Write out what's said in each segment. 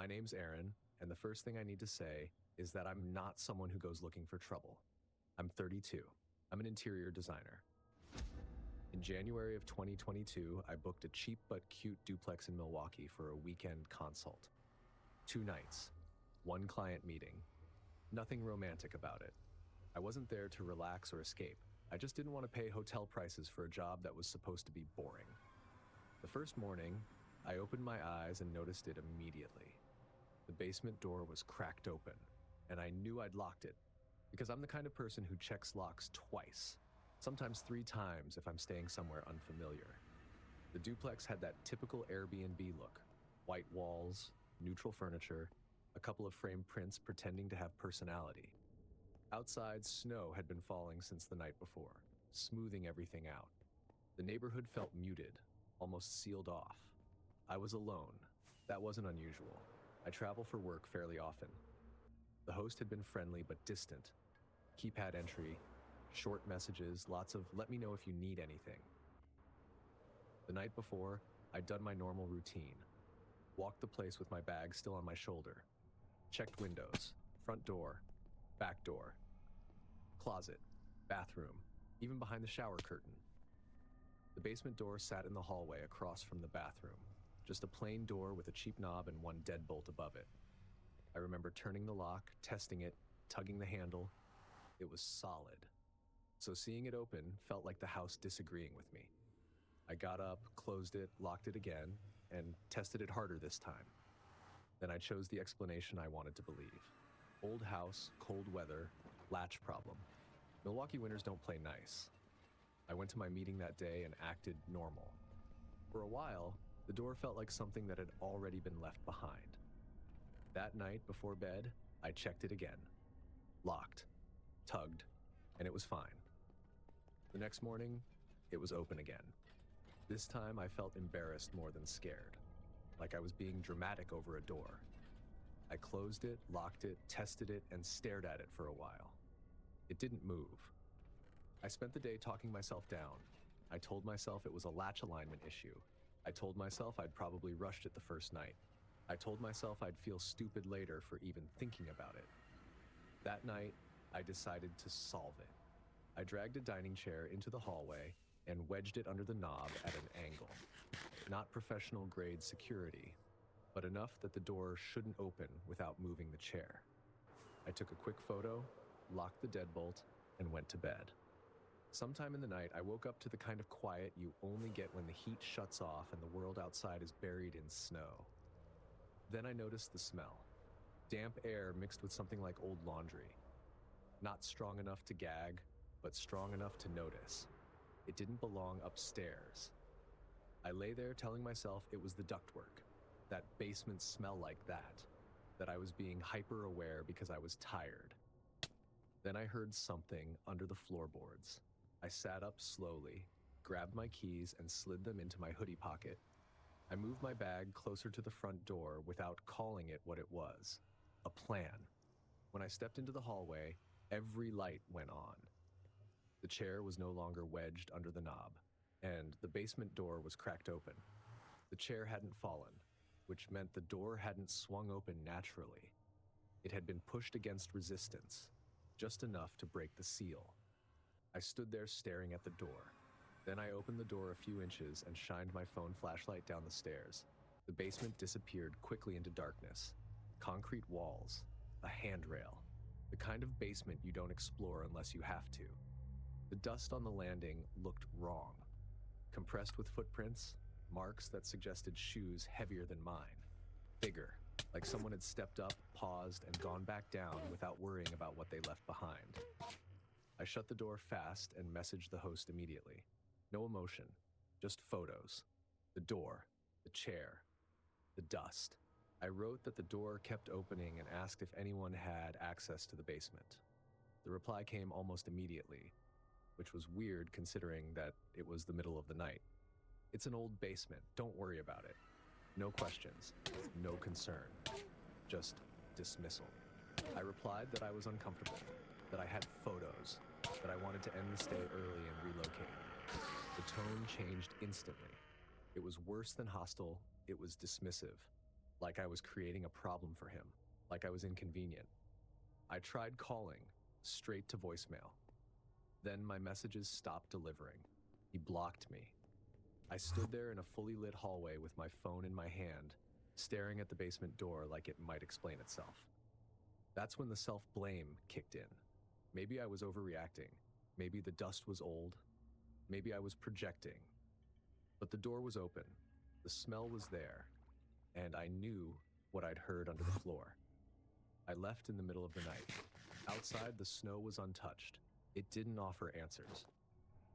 My name's Aaron, and the first thing I need to say is that I'm not someone who goes looking for trouble. I'm 32. I'm an interior designer. In January of 2022, I booked a cheap but cute duplex in Milwaukee for a weekend consult. 2 nights, 1 client meeting. Nothing romantic about it. I wasn't there to relax or escape. I just didn't want to pay hotel prices for a job that was supposed to be boring. The first morning, I opened my eyes and noticed it immediately. The basement door was cracked open, and I knew I'd locked it, because I'm the kind of person who checks locks twice, sometimes 3 times if I'm staying somewhere unfamiliar. The duplex had that typical Airbnb look: white walls, neutral furniture, a couple of framed prints pretending to have personality. Outside, snow had been falling since the night before, smoothing everything out. The neighborhood felt muted, almost sealed off. I was alone. That wasn't unusual. I travel for work fairly often. The host had been friendly but distant. Keypad entry, short messages, lots of "let me know if you need anything." The night before, I'd done my normal routine. Walked the place with my bag still on my shoulder. Checked windows, front door, back door, closet, bathroom, even behind the shower curtain. The basement door sat in the hallway across from the bathroom, just a plain door with a cheap knob and 1 deadbolt above it. I remember turning the lock, testing it, tugging the handle. It was solid. So seeing it open felt like the house disagreeing with me. I got up, closed it, locked it again, and tested it harder this time. Then I chose the explanation I wanted to believe. Old house, cold weather, latch problem. Milwaukee winters don't play nice. I went to my meeting that day and acted normal. For a while, the door felt like something that had already been left behind. That night before bed, I checked it again. Locked, tugged, and it was fine. The next morning, it was open again. This time I felt embarrassed more than scared, like I was being dramatic over a door. I closed it, locked it, tested it, and stared at it for a while. It didn't move. I spent the day talking myself down. I told myself it was a latch alignment issue. I told myself I'd probably rushed it the first night. I told myself I'd feel stupid later for even thinking about it. That night, I decided to solve it. I dragged a dining chair into the hallway and wedged it under the knob at an angle. Not professional grade security, but enough that the door shouldn't open without moving the chair. I took a quick photo, locked the deadbolt, and went to bed. Sometime in the night, I woke up to the kind of quiet you only get when the heat shuts off and the world outside is buried in snow. Then I noticed the smell. Damp air mixed with something like old laundry. Not strong enough to gag, but strong enough to notice. It didn't belong upstairs. I lay there telling myself it was the ductwork, that basement smell like that I was being hyper-aware because I was tired. Then I heard something under the floorboards. I sat up slowly, grabbed my keys, and slid them into my hoodie pocket. I moved my bag closer to the front door without calling it what it was: a plan. When I stepped into the hallway, every light went on. The chair was no longer wedged under the knob, and the basement door was cracked open. The chair hadn't fallen, which meant the door hadn't swung open naturally. It had been pushed against resistance, just enough to break the seal. I stood there staring at the door. Then I opened the door a few inches and shined my phone flashlight down the stairs. The basement disappeared quickly into darkness. Concrete walls, a handrail, the kind of basement you don't explore unless you have to. The dust on the landing looked wrong. Compressed with footprints, marks that suggested shoes heavier than mine. Bigger, like someone had stepped up, paused, and gone back down without worrying about what they left behind. I shut the door fast and messaged the host immediately. No emotion, just photos. The door, the chair, the dust. I wrote that the door kept opening and asked if anyone had access to the basement. The reply came almost immediately, which was weird considering that it was the middle of the night. "It's an old basement, don't worry about it." No questions, no concern, just dismissal. I replied that I was uncomfortable, that I had photos, that I wanted to end the stay early and relocate. The tone changed instantly. It was worse than hostile, it was dismissive. like I was creating a problem for him, like I was inconvenient. I tried calling, straight to voicemail. Then my messages stopped delivering. He blocked me. I stood there in a fully lit hallway with my phone in my hand, staring at the basement door like it might explain itself. That's when the self-blame kicked in. Maybe I was overreacting. Maybe the dust was old. Maybe I was projecting. But the door was open. The smell was there. And I knew what I'd heard under the floor. I left in the middle of the night. Outside, the snow was untouched. It didn't offer answers.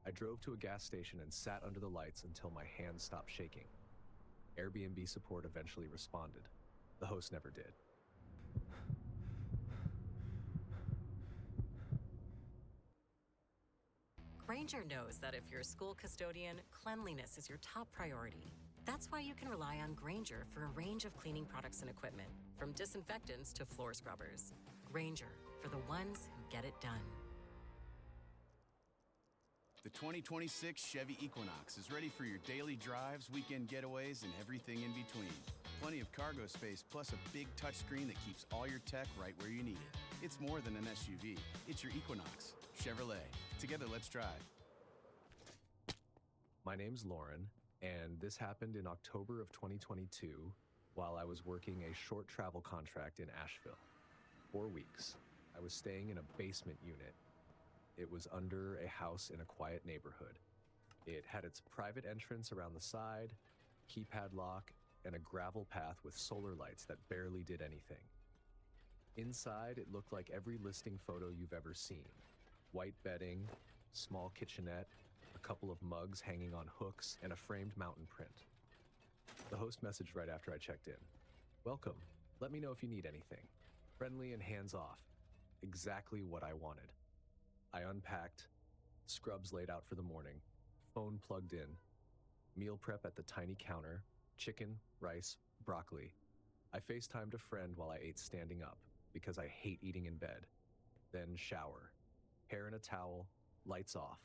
I drove to a gas station and sat under the lights until my hands stopped shaking. Airbnb support eventually responded. The host never did. Granger knows that if you're a school custodian, cleanliness is your top priority. That's why you can rely on Granger for a range of cleaning products and equipment, from disinfectants to floor scrubbers. Granger, for the ones who get it done. The 2026 Chevy Equinox is ready for your daily drives, weekend getaways, and everything in between. Plenty of cargo space, plus a big touchscreen that keeps all your tech right where you need it. It's more than an SUV. It's your Equinox. Chevrolet. Together, let's drive. My name's Lauren, and this happened in October of 2022 while I was working a short travel contract in Asheville. 4 weeks. I was staying in a basement unit. It was under a house in a quiet neighborhood. It had its private entrance around the side, keypad lock, and a gravel path with solar lights that barely did anything. Inside, it looked like every listing photo you've ever seen. White bedding, small kitchenette, a couple of mugs hanging on hooks, and a framed mountain print. The host messaged right after I checked in. "Welcome. Let me know if you need anything." Friendly and hands-off. Exactly what I wanted. I unpacked, scrubs laid out for the morning, phone plugged in, meal prep at the tiny counter, chicken, rice, broccoli. I FaceTimed a friend while I ate standing up, because I hate eating in bed. Then shower. Hair in a towel, lights off,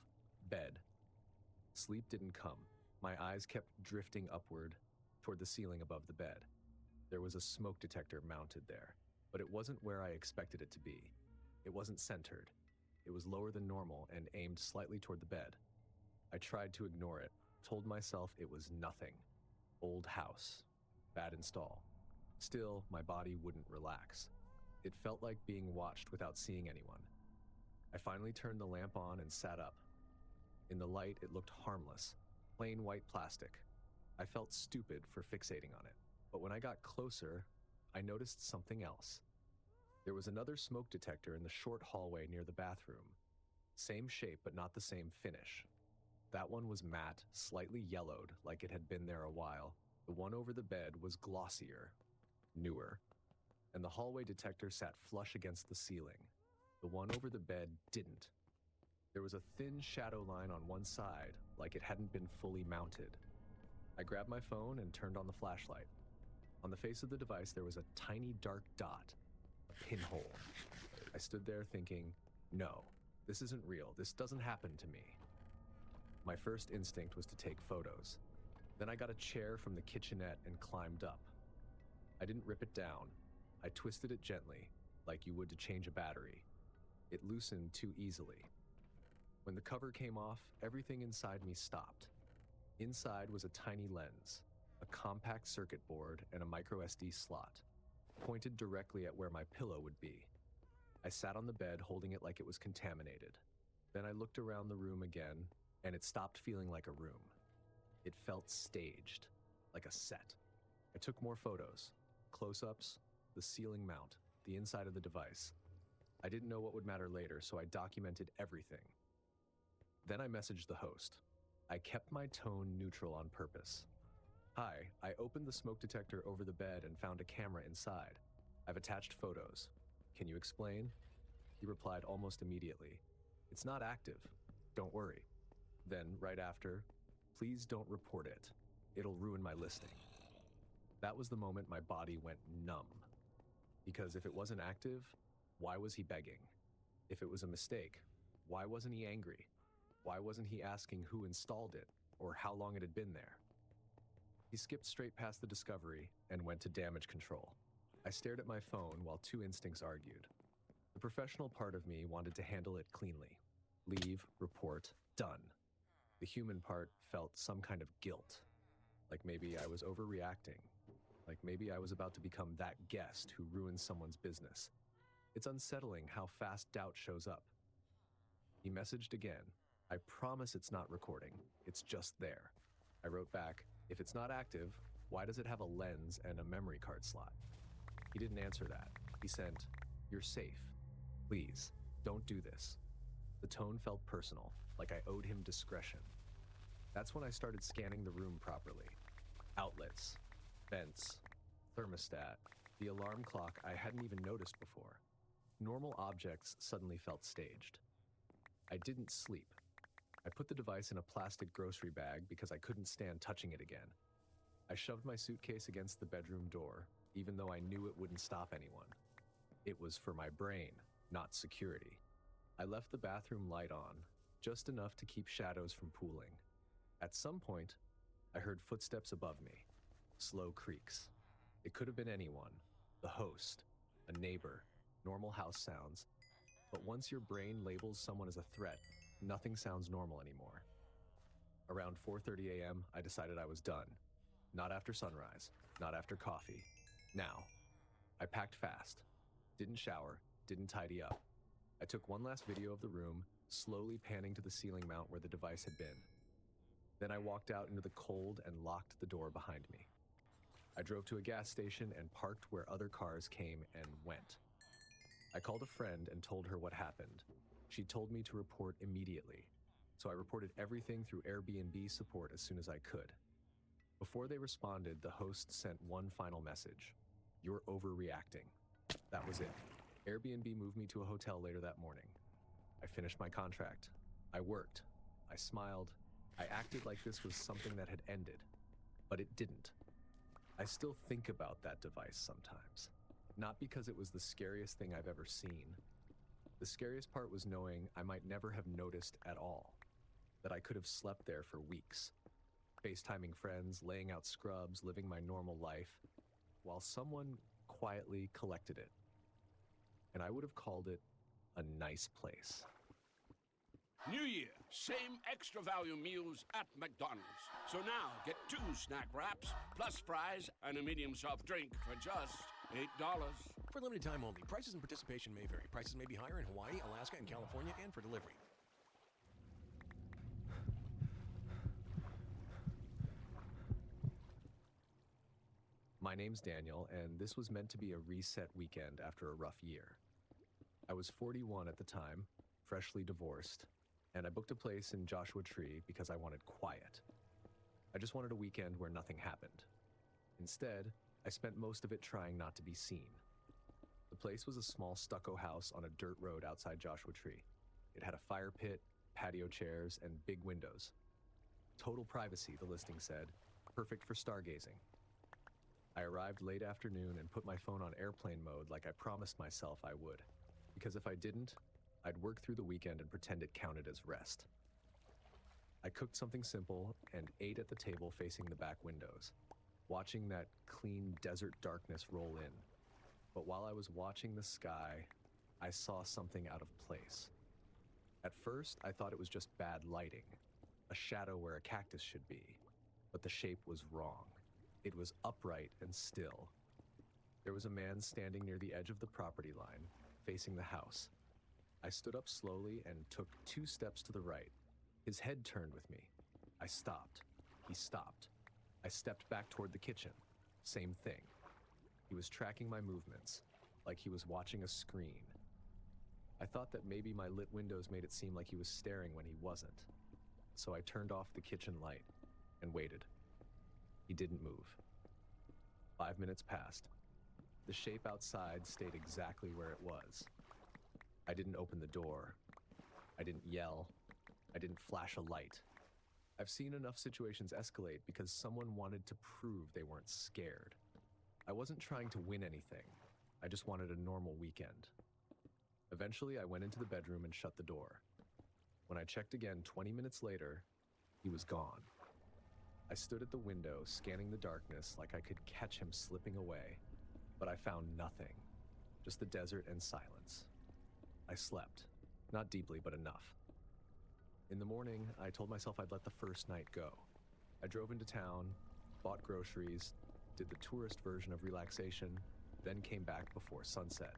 bed. Sleep didn't come. My eyes kept drifting upward toward the ceiling above the bed. There was a smoke detector mounted there, but it wasn't where I expected it to be. It wasn't centered. It was lower than normal and aimed slightly toward the bed. I tried to ignore it, told myself it was nothing. Old house. Bad install. Still, my body wouldn't relax. It felt like being watched without seeing anyone. I finally turned the lamp on and sat up. In the light, it looked harmless, plain white plastic. I felt stupid for fixating on it, but when I got closer, I noticed something else. There was another smoke detector in the short hallway near the bathroom. Same shape, but not the same finish. That one was matte, slightly yellowed, like it had been there a while. The one over the bed was glossier, newer. And the hallway detector sat flush against the ceiling. The one over the bed didn't. There was a thin shadow line on one side, like it hadn't been fully mounted. I grabbed my phone and turned on the flashlight. On the face of the device, there was a tiny dark dot, a pinhole. I stood there thinking, no, this isn't real. This doesn't happen to me. My first instinct was to take photos. Then I got a chair from the kitchenette and climbed up. I didn't rip it down. I twisted it gently, like you would to change a battery. It loosened too easily. When the cover came off, everything inside me stopped. Inside was a tiny lens, a compact circuit board, and a microSD slot, pointed directly at where my pillow would be. I sat on the bed holding it like it was contaminated. Then I looked around the room again, and it stopped feeling like a room. It felt staged, like a set. I took more photos, close-ups, the ceiling mount, the inside of the device. I didn't know what would matter later, so I documented everything. Then I messaged the host. I kept my tone neutral on purpose. "Hi, I opened the smoke detector over the bed and found a camera inside. I've attached photos. Can you explain?" He replied almost immediately. "It's not active. Don't worry." Then, right after, "Please don't report it. It'll ruin my listing." That was the moment my body went numb. Because if it wasn't active, why was he begging? If it was a mistake, why wasn't he angry? Why wasn't he asking who installed it or how long it had been there? He skipped straight past the discovery and went to damage control. I stared at my phone while two instincts argued. The professional part of me wanted to handle it cleanly. Leave, report, done. The human part felt some kind of guilt. Like maybe I was overreacting. Like maybe I was about to become that guest who ruins someone's business. It's unsettling how fast doubt shows up. He messaged again. I promise it's not recording. It's just there. I wrote back, if it's not active, why does it have a lens and a memory card slot? He didn't answer that. He sent, you're safe. Please, don't do this. The tone felt personal, like I owed him discretion. That's when I started scanning the room properly. Outlets, vents, thermostat, the alarm clock I hadn't even noticed before. Normal objects suddenly felt staged. I didn't sleep. I put the device in a plastic grocery bag because I couldn't stand touching it again. I shoved my suitcase against the bedroom door, even though I knew it wouldn't stop anyone. It was for my brain, not security. I left the bathroom light on, just enough to keep shadows from pooling. At some point, I heard footsteps above me, slow creaks. It could have been anyone, the host, a neighbor, normal house sounds. But once your brain labels someone as a threat, nothing sounds normal anymore. Around 4:30 a.m., I decided I was done. Not after sunrise, not after coffee. Now. I packed fast. Didn't shower, didn't tidy up. I took one last video of the room, slowly panning to the ceiling mount where the device had been. Then I walked out into the cold and locked the door behind me. I drove to a gas station and parked where other cars came and went. I called a friend and told her what happened. She told me to report immediately, so I reported everything through Airbnb support as soon as I could. Before they responded, the host sent one final message. You're overreacting. That was it. Airbnb moved me to a hotel later that morning. I finished my contract. I worked. I smiled. I acted like this was something that had ended, but it didn't. I still think about that device sometimes. Not because it was the scariest thing I've ever seen. The scariest part was knowing I might never have noticed at all, that I could have slept there for weeks, FaceTiming friends, laying out scrubs, living my normal life, while someone quietly collected it. And I would have called it a nice place. New Year, same extra value meals at McDonald's. So now get 2 snack wraps, plus fries, and a medium soft drink for just $8. For limited time only. Prices and participation may vary. Prices may be higher in Hawaii, Alaska, and California, and for delivery. My name's Daniel, and this was meant to be a reset weekend after a rough year. I was 41 at the time, freshly divorced, and I booked a place in Joshua Tree because I wanted quiet. I just wanted a weekend where nothing happened. Instead, I spent most of it trying not to be seen. The place was a small stucco house on a dirt road outside Joshua Tree. It had a fire pit, patio chairs, and big windows. Total privacy, the listing said, perfect for stargazing. I arrived late afternoon and put my phone on airplane mode like I promised myself I would, because if I didn't, I'd work through the weekend and pretend it counted as rest. I cooked something simple and ate at the table facing the back windows, watching that clean desert darkness roll in. But while I was watching the sky, I saw something out of place. At first, I thought it was just bad lighting, a shadow where a cactus should be, but the shape was wrong. It was upright and still. There was a man standing near the edge of the property line, facing the house. I stood up slowly and took 2 steps to the right. His head turned with me. I stopped. He stopped. I stepped back toward the kitchen. Same thing. He was tracking my movements, like he was watching a screen. I thought that maybe my lit windows made it seem like he was staring when he wasn't. So I turned off the kitchen light and waited. He didn't move. 5 minutes passed. The shape outside stayed exactly where it was. I didn't open the door. I didn't yell. I didn't flash a light. I've seen enough situations escalate because someone wanted to prove they weren't scared. I wasn't trying to win anything. I just wanted a normal weekend. Eventually, I went into the bedroom and shut the door. When I checked again 20 minutes later, he was gone. I stood at the window, scanning the darkness like I could catch him slipping away, but I found nothing, just the desert and silence. I slept, not deeply, but enough. In the morning, I told myself I'd let the first night go. I drove into town, bought groceries, did the tourist version of relaxation, then came back before sunset.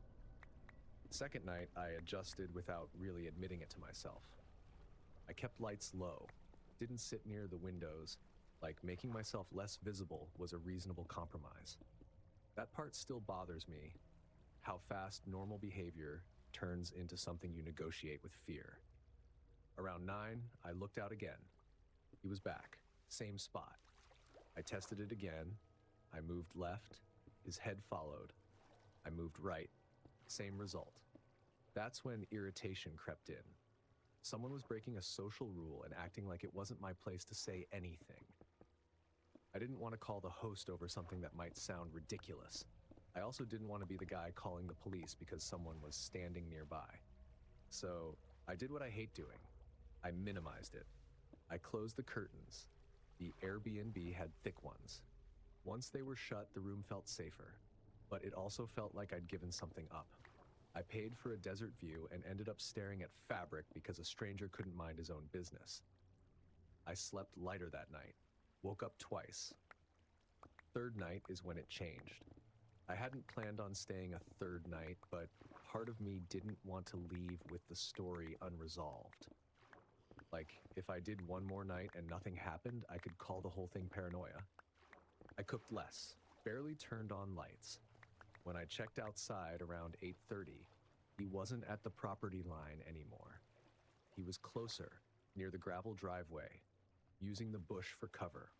Second night, I adjusted without really admitting it to myself. I kept lights low, didn't sit near the windows, like making myself less visible was a reasonable compromise. That part still bothers me, how fast normal behavior turns into something you negotiate with fear. Around 9, I looked out again. He was back, same spot. I tested it again. I moved left, his head followed. I moved right, same result. That's when irritation crept in. Someone was breaking a social rule and acting like it wasn't my place to say anything. I didn't want to call the host over something that might sound ridiculous. I also didn't want to be the guy calling the police because someone was standing nearby. So I did what I hate doing. I minimized it. I closed the curtains. The Airbnb had thick ones. Once they were shut, the room felt safer, but it also felt like I'd given something up. I paid for a desert view and ended up staring at fabric because a stranger couldn't mind his own business. I slept lighter that night, woke up twice. Third night is when it changed. I hadn't planned on staying a third night, but part of me didn't want to leave with the story unresolved. Like, if I did one more night and nothing happened, I could call the whole thing paranoia. I cooked less, barely turned on lights. When I checked outside around 8:30, he wasn't at the property line anymore. He was closer, near the gravel driveway, using the bush for cover.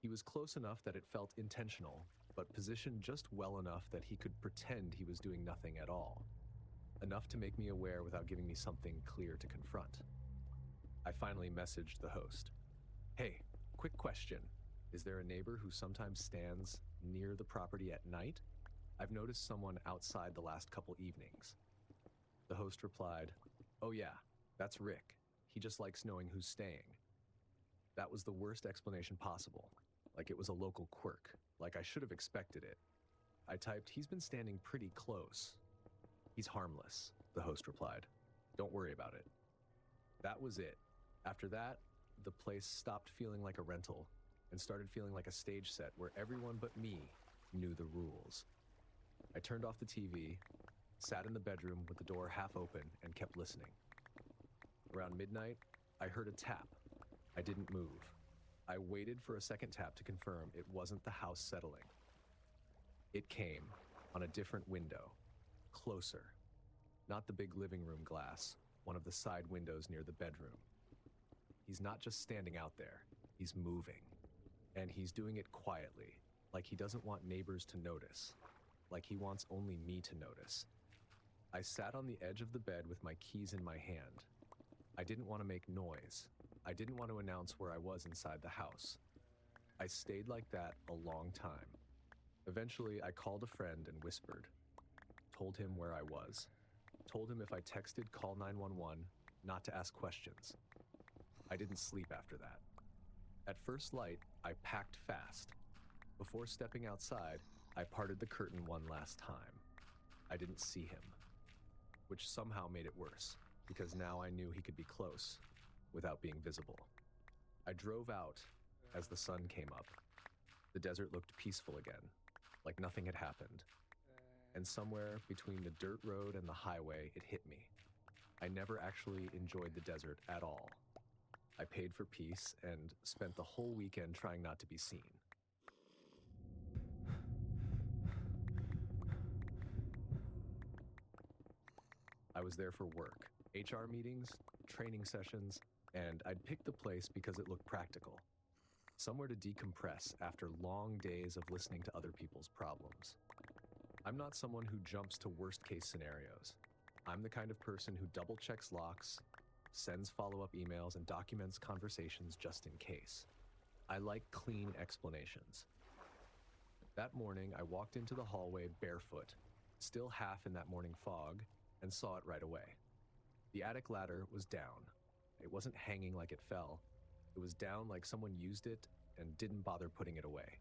He was close enough that it felt intentional, but positioned just well enough that he could pretend he was doing nothing at all. Enough to make me aware without giving me something clear to confront. I finally messaged the host. Hey, quick question. Is there a neighbor who sometimes stands near the property at night? I've noticed someone outside the last couple evenings. The host replied, oh yeah, that's Rick. He just likes knowing who's staying. That was the worst explanation possible. Like it was a local quirk, like I should have expected it. I typed, he's been standing pretty close. He's harmless, the host replied. Don't worry about it. That was it. After that, the place stopped feeling like a rental and started feeling like a stage set where everyone but me knew the rules. I turned off the TV, sat in the bedroom with the door half open, and kept listening. Around midnight, I heard a tap. I didn't move. I waited for a second tap to confirm it wasn't the house settling. It came on a different window, closer. Not the big living room glass, one of the side windows near the bedroom. He's not just standing out there, he's moving. And he's doing it quietly, like he doesn't want neighbors to notice, like he wants only me to notice. I sat on the edge of the bed with my keys in my hand. I didn't want to make noise. I didn't want to announce where I was inside the house. I stayed like that a long time. Eventually, I called a friend and whispered. Told him where I was. Told him if I texted call 911, not to ask questions. I didn't sleep after that. At first light, I packed fast. Before stepping outside, I parted the curtain one last time. I didn't see him, which somehow made it worse, because now I knew he could be close, without being visible. I drove out as the sun came up. The desert looked peaceful again, like nothing had happened. And somewhere between the dirt road and the highway, it hit me. I never actually enjoyed the desert at all. I paid for peace and spent the whole weekend trying not to be seen. I was there for work, HR meetings, training sessions, and I'd picked the place because it looked practical. Somewhere to decompress after long days of listening to other people's problems. I'm not someone who jumps to worst-case scenarios. I'm the kind of person who double-checks locks, sends follow-up emails, and documents conversations just in case. I like clean explanations. That morning, I walked into the hallway barefoot, still half in that morning fog, and saw it right away. The attic ladder was down. It wasn't hanging like it fell. It was down like someone used it and didn't bother putting it away.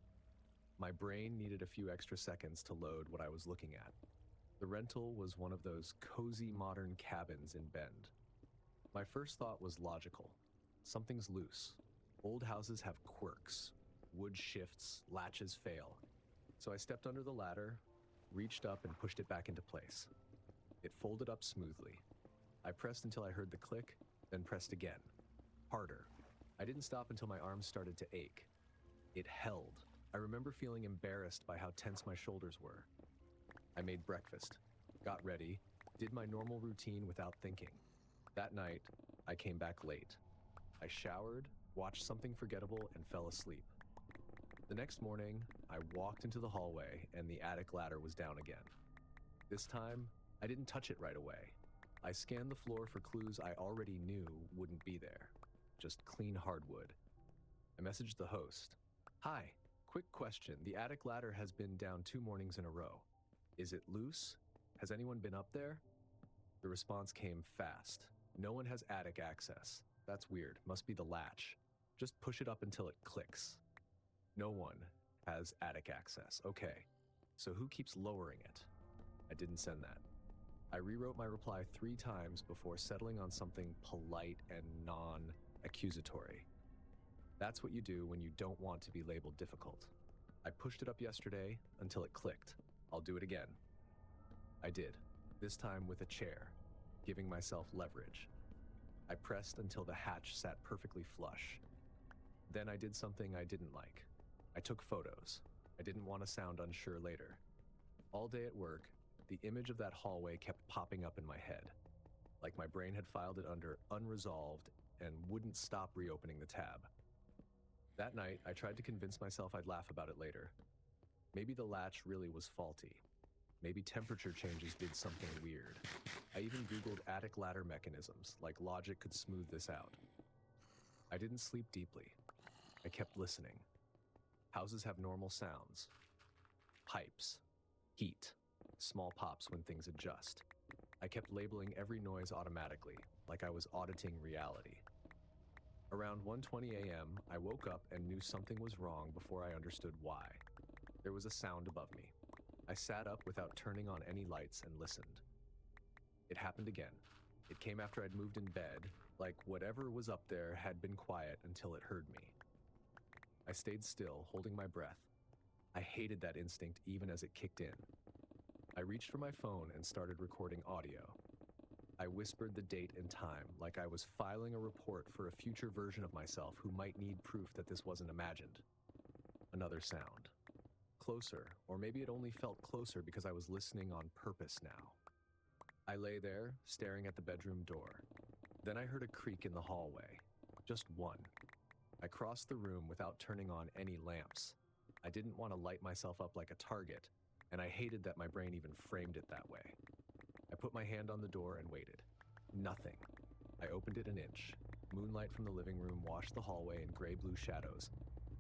My brain needed a few extra seconds to load what I was looking at. The rental was one of those cozy modern cabins in Bend. My first thought was logical. Something's loose. Old houses have quirks. Wood shifts, latches fail. So I stepped under the ladder, reached up and pushed it back into place. It folded up smoothly. I pressed until I heard the click, then pressed again. Harder. I didn't stop until my arms started to ache. It held. I remember feeling embarrassed by how tense my shoulders were. I made breakfast, got ready, did my normal routine without thinking. That night, I came back late. I showered, watched something forgettable, and fell asleep. The next morning, I walked into the hallway and the attic ladder was down again. This time, I didn't touch it right away. I scanned the floor for clues I already knew wouldn't be there. Just clean hardwood. I messaged the host. Hi, quick question. The attic ladder has been down 2 mornings in a row. Is it loose? Has anyone been up there? The response came fast. No one has attic access. That's weird. Must be the latch. Just push it up until it clicks. No one has attic access. Okay, so who keeps lowering it? I didn't send that. I rewrote my reply 3 times before settling on something polite and non-accusatory. That's what you do when you don't want to be labeled difficult. I pushed it up yesterday until it clicked. I'll do it again. I did, this time with a chair, giving myself leverage. I pressed until the hatch sat perfectly flush. Then I did something I didn't like. I took photos. I didn't want to sound unsure later. All day at work, the image of that hallway kept popping up in my head, like my brain had filed it under unresolved and wouldn't stop reopening the tab. That night, I tried to convince myself I'd laugh about it later. Maybe the latch really was faulty. Maybe temperature changes did something weird. I even Googled attic ladder mechanisms, like logic could smooth this out. I didn't sleep deeply. I kept listening. Houses have normal sounds. Pipes. Heat. Small pops when things adjust. I kept labeling every noise automatically, like I was auditing reality. Around 1:20 a.m., I woke up and knew something was wrong before I understood why. There was a sound above me. I sat up without turning on any lights and listened. It happened again. It came after I'd moved in bed, like whatever was up there had been quiet until it heard me. I stayed still, holding my breath. I hated that instinct even as it kicked in. I reached for my phone and started recording audio. I whispered the date and time, like I was filing a report for a future version of myself who might need proof that this wasn't imagined. Another sound. Closer, or maybe it only felt closer because I was listening on purpose now. I lay there, staring at the bedroom door. Then I heard a creak in the hallway. Just one. I crossed the room without turning on any lamps. I didn't want to light myself up like a target, and I hated that my brain even framed it that way. I put my hand on the door and waited. Nothing. I opened it an inch. Moonlight from the living room washed the hallway in gray-blue shadows,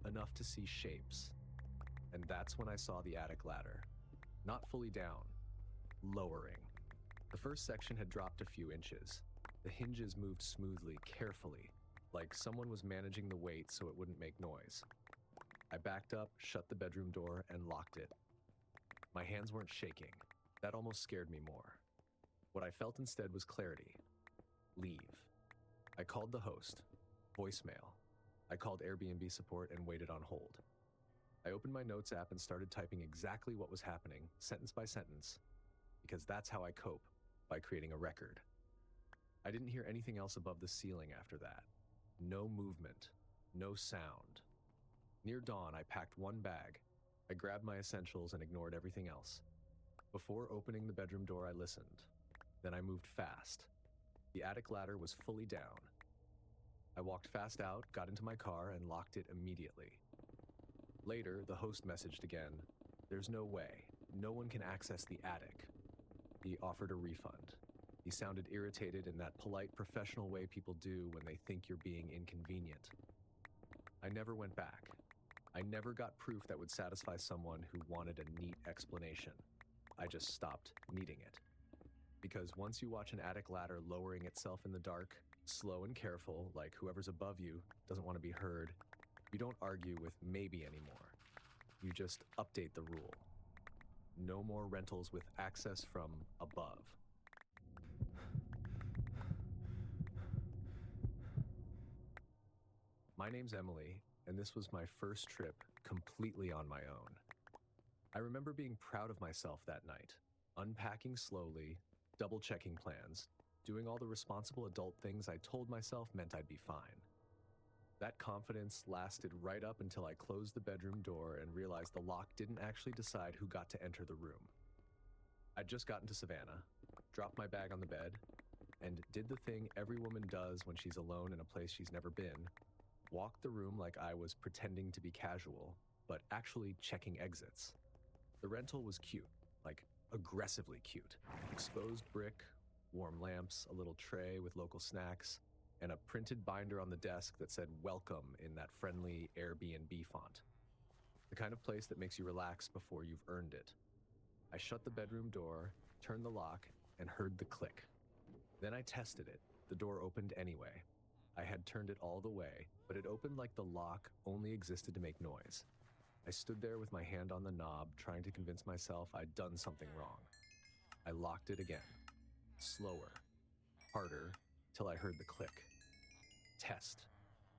enough to see shapes. And that's when I saw the attic ladder. Not fully down. Lowering. The first section had dropped a few inches. The hinges moved smoothly, carefully, like someone was managing the weight so it wouldn't make noise. I backed up, shut the bedroom door, and locked it. My hands weren't shaking. That almost scared me more. What I felt instead was clarity. Leave. I called the host. Voicemail. I called Airbnb support and waited on hold. I opened my notes app and started typing exactly what was happening, sentence by sentence, because that's how I cope, by creating a record. I didn't hear anything else above the ceiling after that. No movement. No sound. Near dawn, I packed one bag. I grabbed my essentials and ignored everything else. Before opening the bedroom door, I listened. Then I moved fast. The attic ladder was fully down. I walked fast out, got into my car, and locked it immediately. Later, the host messaged again. There's no way. No one can access the attic. He offered a refund. He sounded irritated in that polite, professional way people do when they think you're being inconvenient. I never went back. I never got proof that would satisfy someone who wanted a neat explanation. I just stopped needing it. Because once you watch an attic ladder lowering itself in the dark, slow and careful, like whoever's above you doesn't want to be heard, You don't argue with maybe anymore. You just update the rule. No more rentals with access from above. My name's Emily, and this was my first trip completely on my own. I remember being proud of myself that night, unpacking slowly, double-checking plans, doing all the responsible adult things I told myself meant I'd be fine. That confidence lasted right up until I closed the bedroom door and realized the lock didn't actually decide who got to enter the room. I'd just gotten to Savannah, dropped my bag on the bed, and did the thing every woman does when she's alone in a place she's never been, walked the room like I was pretending to be casual, but actually checking exits. The rental was cute, like aggressively cute. Exposed brick, warm lamps, a little tray with local snacks, and a printed binder on the desk that said welcome in that friendly Airbnb font. The kind of place that makes you relax before you've earned it. I shut the bedroom door, turned the lock, and heard the click. Then I tested it. The door opened anyway. I had turned it all the way, but it opened like the lock only existed to make noise. I stood there with my hand on the knob, trying to convince myself I'd done something wrong. I locked it again. Slower. Harder, till I heard the click. Test.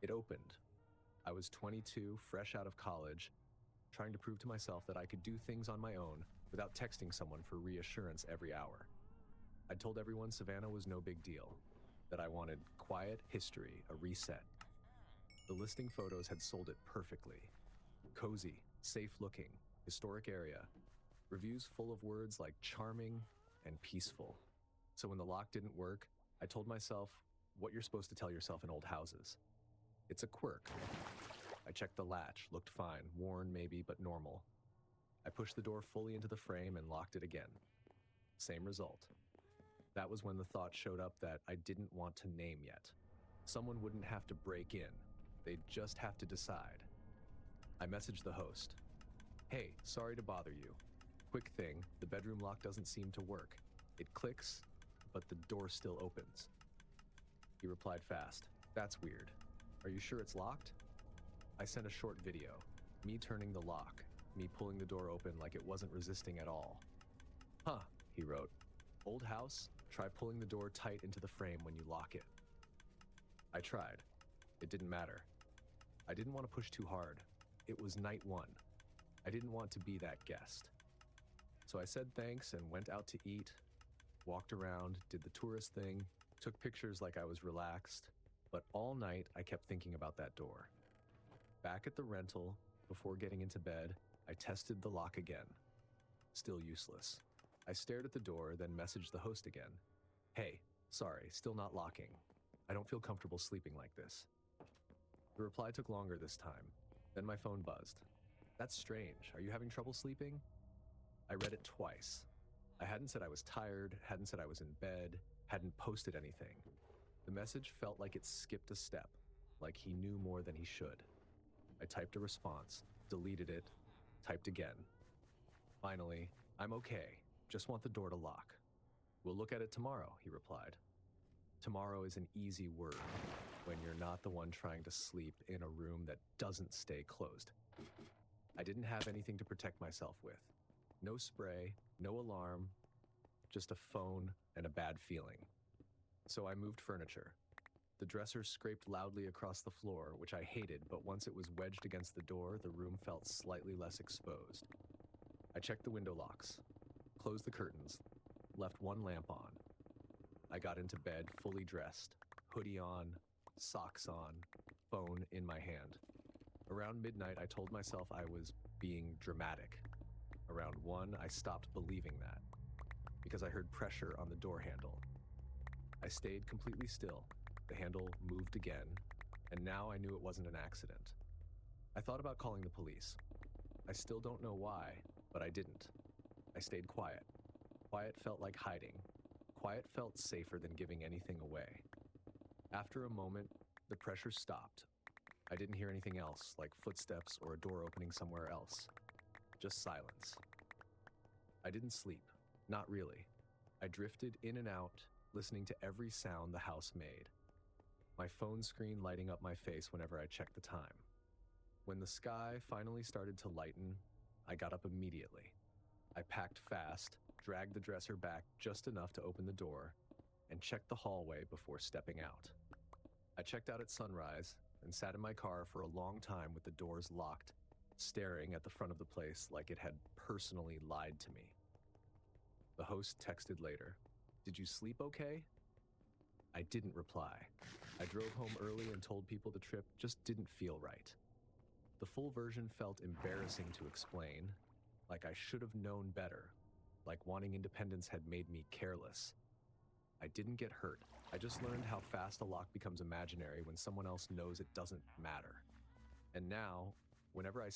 It opened. I was 22, fresh out of college, trying to prove to myself that I could do things on my own without texting someone for reassurance every hour. I told everyone Savannah was no big deal, that I wanted quiet history, a reset. The listing photos had sold it perfectly. Cozy, safe-looking, historic area. Reviews full of words like charming and peaceful. So when the lock didn't work, I told myself what you're supposed to tell yourself in old houses. It's a quirk. I checked the latch, looked fine, worn maybe, but normal. I pushed the door fully into the frame and locked it again. Same result. That was when the thought showed up that I didn't want to name yet. Someone wouldn't have to break in. They'd just have to decide. I messaged the host. Hey, sorry to bother you. Quick thing, the bedroom lock doesn't seem to work. It clicks, but the door still opens. He replied fast. That's weird. Are you sure it's locked? I sent a short video. Me turning the lock. Me pulling the door open like it wasn't resisting at all. Huh, he wrote. Old house, try pulling the door tight into the frame when you lock it. I tried. It didn't matter. I didn't want to push too hard. It was night one. I didn't want to be that guest. So I said thanks and went out to eat, walked around, did the tourist thing, took pictures like I was relaxed, but all night I kept thinking about that door. Back at the rental, before getting into bed, I tested the lock again. Still useless. I stared at the door, then messaged the host again. Hey, sorry, still not locking. I don't feel comfortable sleeping like this. The reply took longer this time. Then my phone buzzed. That's strange. Are you having trouble sleeping? I read it twice. I hadn't said I was tired, hadn't said I was in bed, hadn't posted anything. The message felt like it skipped a step, like he knew more than he should. I typed a response, deleted it, typed again. Finally, I'm okay. Just want the door to lock. We'll look at it tomorrow, he replied. Tomorrow is an easy word when you're not the one trying to sleep in a room that doesn't stay closed. I didn't have anything to protect myself with. No spray, no alarm, just a phone and a bad feeling. So I moved furniture. The dresser scraped loudly across the floor, which I hated, but once it was wedged against the door, the room felt slightly less exposed. I checked the window locks, closed the curtains, left one lamp on. I got into bed fully dressed, hoodie on, socks on, phone in my hand. Around midnight, I told myself I was being dramatic. Around 1, I stopped believing that, because I heard pressure on the door handle. I stayed completely still. The handle moved again, and now I knew it wasn't an accident. I thought about calling the police. I still don't know why, but I didn't. I stayed quiet. Quiet felt like hiding. Quiet felt safer than giving anything away. After a moment, the pressure stopped. I didn't hear anything else, like footsteps or a door opening somewhere else. Just silence. I didn't sleep. Not really. I drifted in and out, listening to every sound the house made. My phone screen lighting up my face whenever I checked the time. When the sky finally started to lighten, I got up immediately. I packed fast, dragged the dresser back just enough to open the door, and checked the hallway before stepping out. I checked out at sunrise and sat in my car for a long time with the doors locked, staring at the front of the place like it had personally lied to me. The host texted later, "Did you sleep okay?" I didn't reply. I drove home early and told people the trip just didn't feel right. The full version felt embarrassing to explain, like I should have known better, like wanting independence had made me careless. I didn't get hurt. I just learned how fast a lock becomes imaginary when someone else knows it doesn't matter. And now, whenever I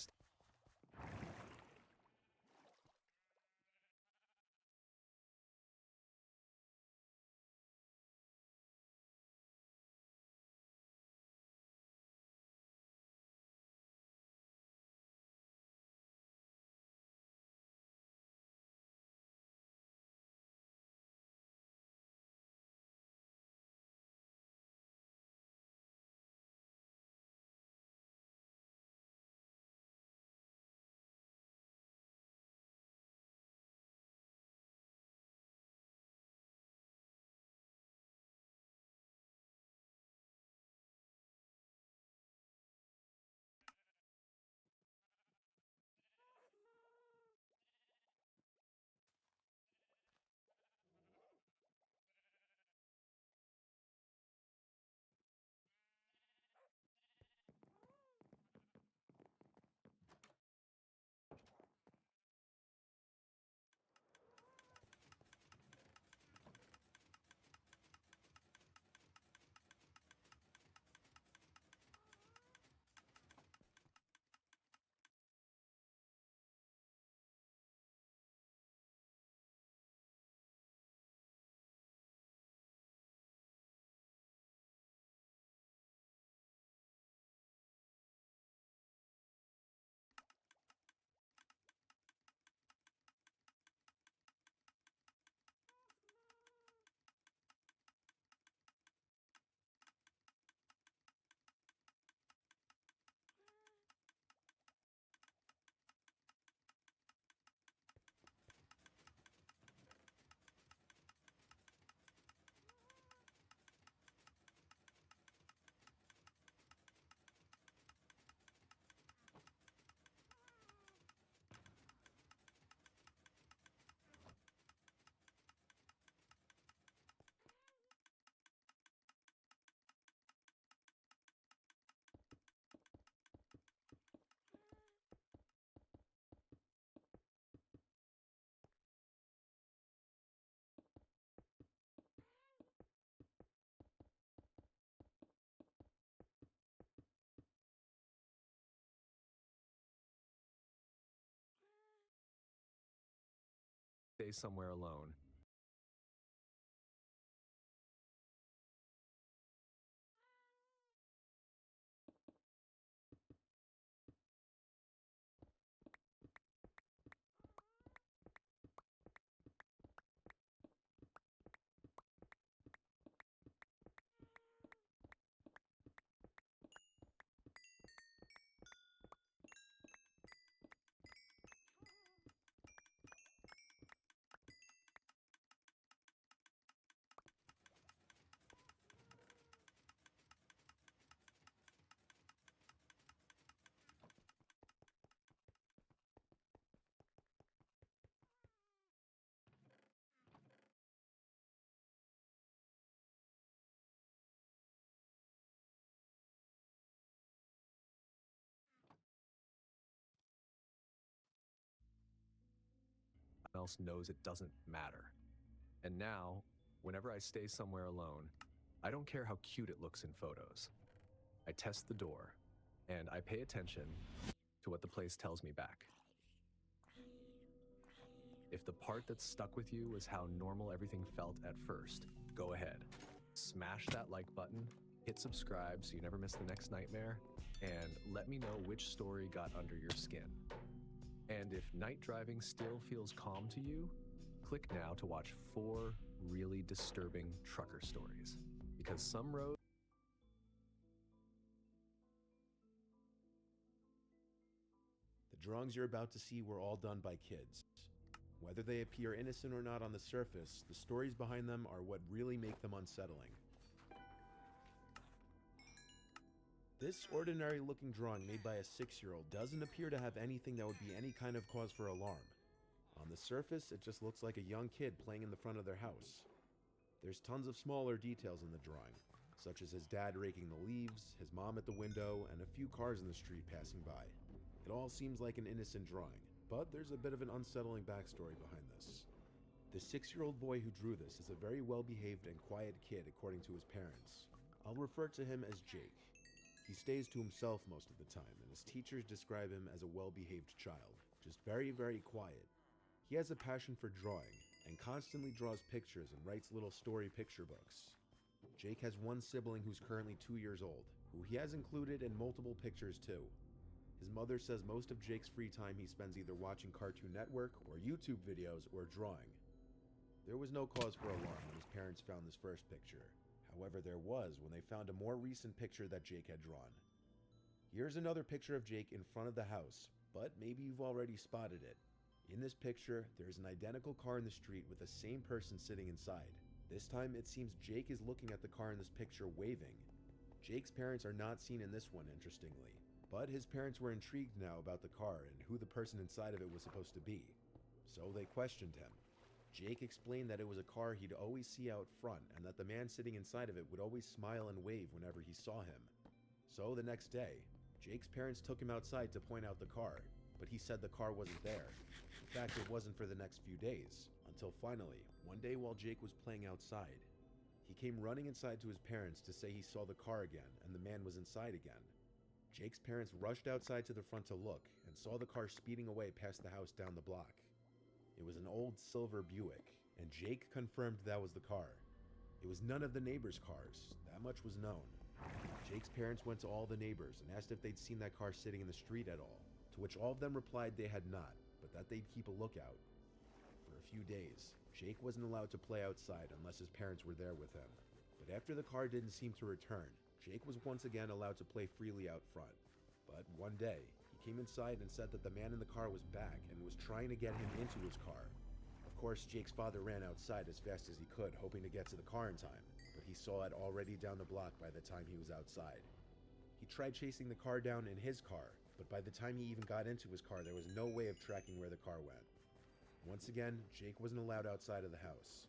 stay somewhere alone, no one else knows it doesn't matter. And now, whenever I stay somewhere alone, I don't care how cute it looks in photos. I test the door, and I pay attention to what the place tells me back. If the part that stuck with you was how normal everything felt at first, go ahead. Smash that like button, hit subscribe so you never miss the next nightmare, and let me know which story got under your skin. And if night driving still feels calm to you, click now to watch 4 really disturbing trucker stories. Because some roads The drawings you're about to see were all done by kids. Whether they appear innocent or not on the surface, the stories behind them are what really make them unsettling. This ordinary-looking drawing made by a 6-year-old doesn't appear to have anything that would be any kind of cause for alarm. On the surface, it just looks like a young kid playing in the front of their house. There's tons of smaller details in the drawing, such as his dad raking the leaves, his mom at the window, and a few cars in the street passing by. It all seems like an innocent drawing, but there's a bit of an unsettling backstory behind this. The 6-year-old boy who drew this is a very well-behaved and quiet kid according to his parents. I'll refer to him as Jake. He stays to himself most of the time, and his teachers describe him as a well-behaved child, just very, very quiet. He has a passion for drawing, and constantly draws pictures and writes little story picture books. Jake has one sibling who's currently 2 years old, who he has included in multiple pictures too. His mother says most of Jake's free time he spends either watching Cartoon Network or YouTube videos or drawing. There was no cause for alarm when his parents found this first picture. However, there was when they found a more recent picture that Jake had drawn. Here's another picture of Jake in front of the house, but maybe you've already spotted it. In this picture, there's an identical car in the street with the same person sitting inside. This time, it seems Jake is looking at the car in this picture waving. Jake's parents are not seen in this one, interestingly, but his parents were intrigued now about the car and who the person inside of it was supposed to be. So they questioned him. Jake explained that it was a car he'd always see out front and that the man sitting inside of it would always smile and wave whenever he saw him. So the next day, Jake's parents took him outside to point out the car, but he said the car wasn't there. In fact, it wasn't for the next few days, until finally, one day while Jake was playing outside, he came running inside to his parents to say he saw the car again and the man was inside again. Jake's parents rushed outside to the front to look and saw the car speeding away past the house down the block. It was an old silver Buick, and Jake confirmed that was the car. It was none of the neighbors' cars, that much was known. Jake's parents went to all the neighbors and asked if they'd seen that car sitting in the street at all, to which all of them replied they had not, but that they'd keep a lookout. For a few days, Jake wasn't allowed to play outside unless his parents were there with him. But after the car didn't seem to return, Jake was once again allowed to play freely out front. But one day, he came inside and said that the man in the car was back and was trying to get him into his car. Of course, Jake's father ran outside as fast as he could, hoping to get to the car in time, but he saw it already down the block by the time he was outside. He tried chasing the car down in his car, but by the time he even got into his car, there was no way of tracking where the car went. Once again, Jake wasn't allowed outside of the house.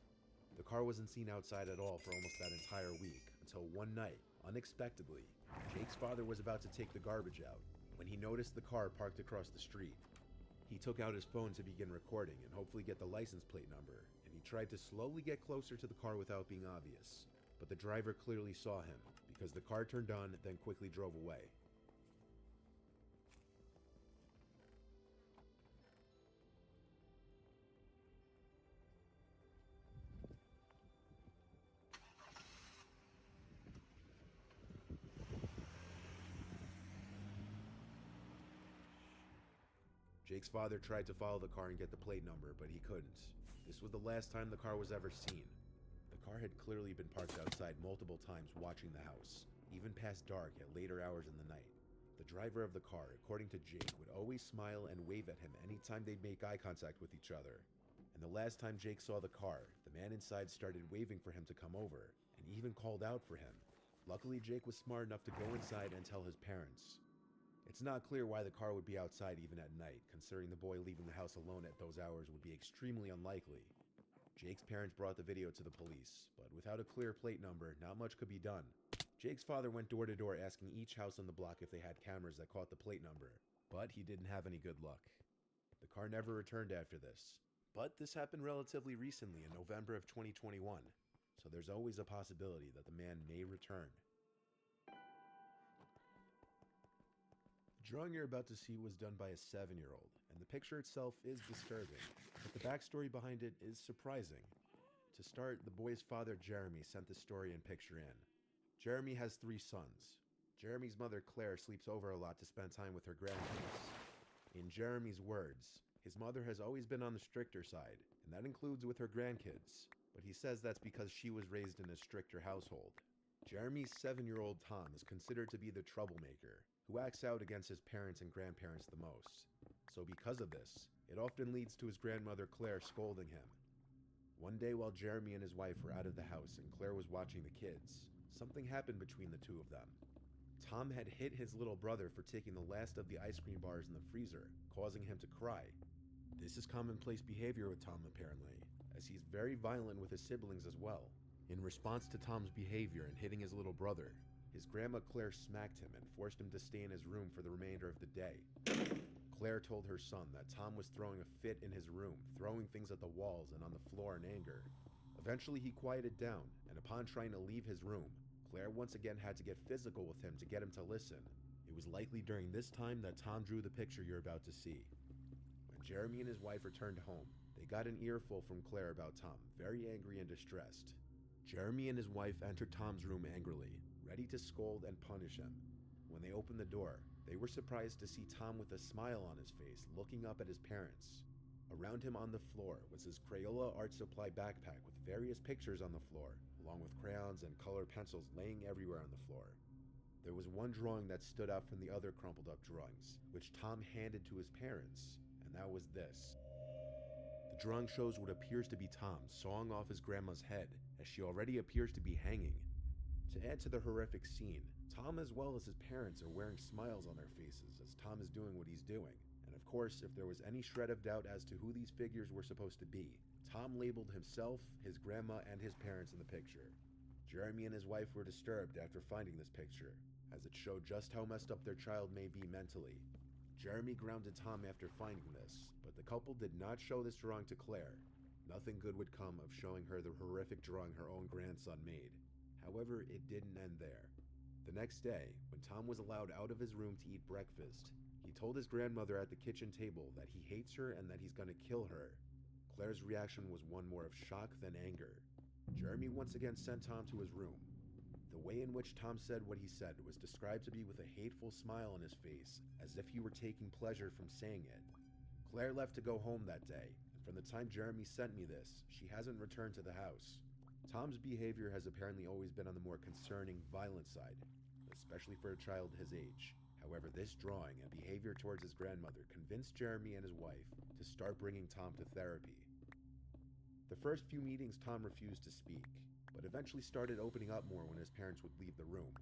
The car wasn't seen outside at all for almost that entire week, until one night, unexpectedly, Jake's father was about to take the garbage out when he noticed the car parked across the street. He took out his phone to begin recording and hopefully get the license plate number, and he tried to slowly get closer to the car without being obvious. But the driver clearly saw him, because the car turned on, then quickly drove away. Jake's father tried to follow the car and get the plate number, but he couldn't. This was the last time the car was ever seen. The car had clearly been parked outside multiple times watching the house, even past dark at later hours in the night. The driver of the car, according to Jake, would always smile and wave at him anytime they'd make eye contact with each other. And the last time Jake saw the car, the man inside started waving for him to come over, and even called out for him. Luckily, Jake was smart enough to go inside and tell his parents. It's not clear why the car would be outside even at night, considering the boy leaving the house alone at those hours would be extremely unlikely. Jake's parents brought the video to the police, but without a clear plate number, not much could be done. Jake's father went door to door asking each house on the block if they had cameras that caught the plate number, but he didn't have any good luck. The car never returned after this, but this happened relatively recently in November of 2021, so there's always a possibility that the man may return. The drawing you're about to see was done by a 7-year-old, and the picture itself is disturbing, but the backstory behind it is surprising. To start, the boy's father, Jeremy, sent the story and picture in. Jeremy has 3 sons. Jeremy's mother, Claire, sleeps over a lot to spend time with her grandkids. In Jeremy's words, his mother has always been on the stricter side, and that includes with her grandkids, but he says that's because she was raised in a stricter household. Jeremy's 7-year-old Tom is considered to be the troublemaker, who acts out against his parents and grandparents the most. So because of this, it often leads to his grandmother Claire scolding him. One day while Jeremy and his wife were out of the house and Claire was watching the kids, something happened between the two of them. Tom had hit his little brother for taking the last of the ice cream bars in the freezer, causing him to cry. This is commonplace behavior with Tom apparently, as he's very violent with his siblings as well. In response to Tom's behavior and hitting his little brother, his grandma Claire smacked him and forced him to stay in his room for the remainder of the day. Claire told her son that Tom was throwing a fit in his room, throwing things at the walls and on the floor in anger. Eventually he quieted down, and upon trying to leave his room, Claire once again had to get physical with him to get him to listen. It was likely during this time that Tom drew the picture you're about to see. When Jeremy and his wife returned home, they got an earful from Claire about Tom, very angry and distressed. Jeremy and his wife entered Tom's room angrily, ready to scold and punish him. When they opened the door, they were surprised to see Tom with a smile on his face, looking up at his parents. Around him on the floor was his Crayola art supply backpack with various pictures on the floor, along with crayons and colored pencils laying everywhere on the floor. There was one drawing that stood out from the other crumpled up drawings, which Tom handed to his parents, and that was this. The drawing shows what appears to be Tom sawing off his grandma's head, as she already appears to be hanging. To add to the horrific scene, Tom as well as his parents are wearing smiles on their faces as Tom is doing what he's doing. And of course, if there was any shred of doubt as to who these figures were supposed to be, Tom labeled himself, his grandma, and his parents in the picture. Jeremy and his wife were disturbed after finding this picture, as it showed just how messed up their child may be mentally. Jeremy grounded Tom after finding this, but the couple did not show this drawing to Claire. Nothing good would come of showing her the horrific drawing her own grandson made. However, it didn't end there. The next day, when Tom was allowed out of his room to eat breakfast, he told his grandmother at the kitchen table that he hates her and that he's gonna kill her. Claire's reaction was one more of shock than anger. Jeremy once again sent Tom to his room. The way in which Tom said what he said was described to be with a hateful smile on his face, as if he were taking pleasure from saying it. Claire left to go home that day, and from the time Jeremy sent me this, she hasn't returned to the house. Tom's behavior has apparently always been on the more concerning, violent side, especially for a child his age. However, this drawing and behavior towards his grandmother convinced Jeremy and his wife to start bringing Tom to therapy. The first few meetings Tom refused to speak, but eventually started opening up more when his parents would leave the room.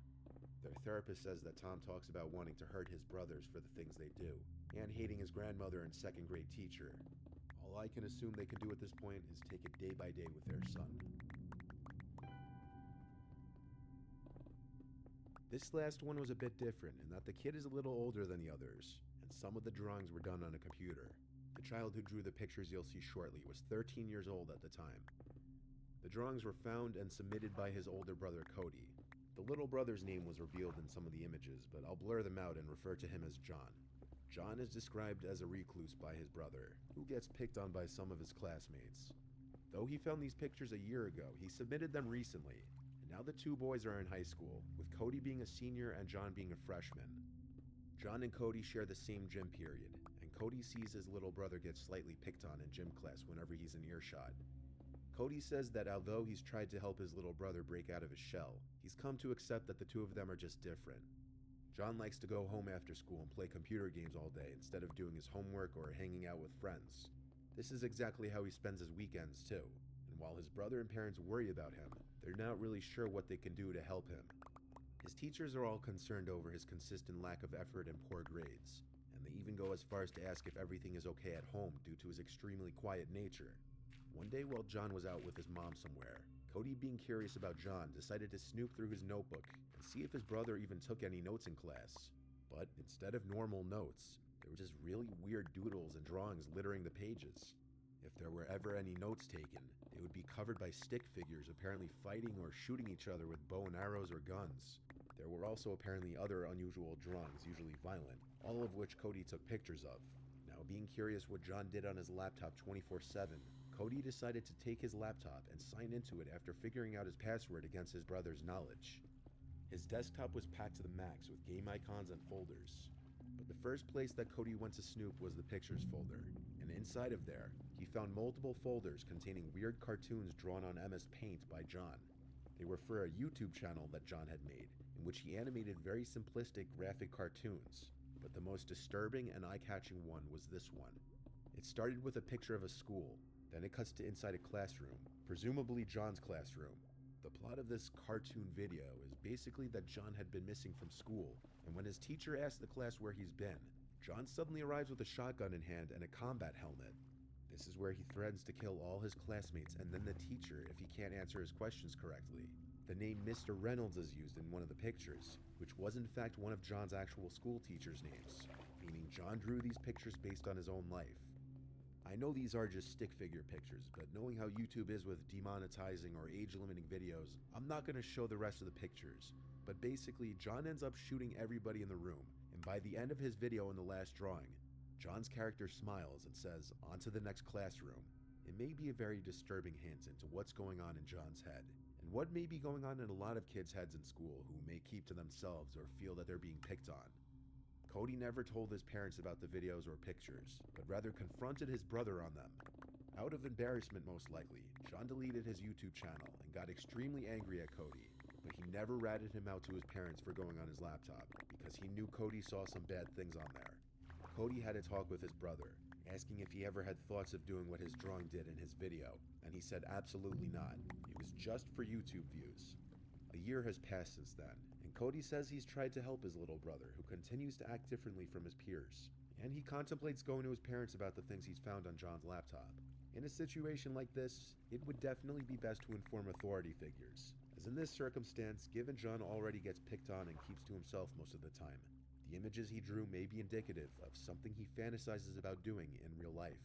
Their therapist says that Tom talks about wanting to hurt his brothers for the things they do, and hating his grandmother and second-grade teacher. All I can assume they can do at this point is take it day by day with their son. This last one was a bit different in that the kid is a little older than the others, and some of the drawings were done on a computer. The child who drew the pictures you'll see shortly was 13 years old at the time. The drawings were found and submitted by his older brother Cody. The little brother's name was revealed in some of the images, but I'll blur them out and refer to him as John. John is described as a recluse by his brother, who gets picked on by some of his classmates. Though he found these pictures a year ago, he submitted them recently. Now the two boys are in high school, with Cody being a senior and John being a freshman. John and Cody share the same gym period, and Cody sees his little brother get slightly picked on in gym class whenever he's in earshot. Cody says that although he's tried to help his little brother break out of his shell, he's come to accept that the two of them are just different. John likes to go home after school and play computer games all day instead of doing his homework or hanging out with friends. This is exactly how he spends his weekends too, and while his brother and parents worry about him, they're not really sure what they can do to help him. His teachers are all concerned over his consistent lack of effort and poor grades, and they even go as far as to ask if everything is okay at home due to his extremely quiet nature. One day while John was out with his mom somewhere, Cody, being curious about John, decided to snoop through his notebook and see if his brother even took any notes in class. But instead of normal notes, there were just really weird doodles and drawings littering the pages. If there were ever any notes taken, they would be covered by stick figures apparently fighting or shooting each other with bow and arrows or guns. There were also apparently other unusual drawings, usually violent, all of which Cody took pictures of. Now, being curious what John did on his laptop 24/7, Cody decided to take his laptop and sign into it after figuring out his password against his brother's knowledge. His desktop was packed to the max with game icons and folders. But the first place that Cody went to snoop was the pictures folder, and inside of there, he found multiple folders containing weird cartoons drawn on MS Paint by John. They were for a YouTube channel that John had made, in which he animated very simplistic graphic cartoons. but the most disturbing and eye-catching one was this one. It started with a picture of a school, then it cuts to inside a classroom, presumably John's classroom. The plot of this cartoon video is basically that John had been missing from school, and when his teacher asked the class where he's been, John suddenly arrives with a shotgun in hand and a combat helmet. This is where he threatens to kill all his classmates and then the teacher if he can't answer his questions correctly. The name Mr. Reynolds is used in one of the pictures, which was in fact one of John's actual school teachers' names, meaning John drew these pictures based on his own life. I know these are just stick figure pictures, but knowing how YouTube is with demonetizing or age-limiting videos, I'm not going to show the rest of the pictures. But basically, John ends up shooting everybody in the room, and by the end of his video in the last drawing, John's character smiles and says, "On to the next classroom." It may be a very disturbing hint into what's going on in John's head, and what may be going on in a lot of kids' heads in school who may keep to themselves or feel that they're being picked on. Cody never told his parents about the videos or pictures, but rather confronted his brother on them. Out of embarrassment most likely, John deleted his YouTube channel and got extremely angry at Cody, but he never ratted him out to his parents for going on his laptop, because he knew Cody saw some bad things on there. Cody had a talk with his brother, asking if he ever had thoughts of doing what his drawing did in his video, and he said absolutely not. It was just for YouTube views. A year has passed since then, and Cody says he's tried to help his little brother, who continues to act differently from his peers, and he contemplates going to his parents about the things he's found on John's laptop. In a situation like this, it would definitely be best to inform authority figures, as in this circumstance, given John already gets picked on and keeps to himself most of the time, the images he drew may be indicative of something he fantasizes about doing in real life.